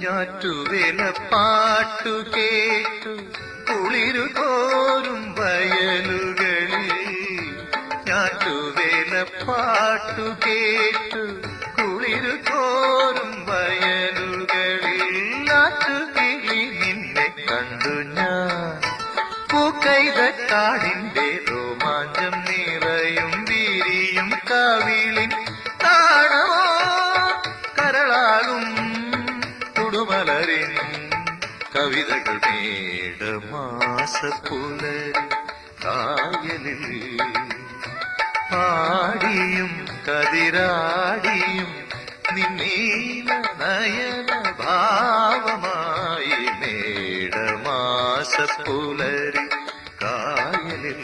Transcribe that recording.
ഞാറ്റുവേല പാട്ടു കേട്ടു കുളിരു കോരും വയലുകളിൽ ഞാറ്റുവേല പാട്ടു കേട്ടു കുളിരു കോരും വയലുകളിൽ നാട്ടുകിളി നിന്നെ കണ്ടു ഞാൻ പൂക്കൈതക്കാടിന്റെ രോമാഞ്ചം നിറയും വീരിയും കവിളിൻ താണമോ കരളാകും തുടുമലരിൻ കവിതകൾ മേടമാസപ്പുലരി കായലിൽ പാടിയും കതിരാടിയും നിന്നീല നയന ഭാവമായി മേടമാസപ്പുലരി കായലിൽ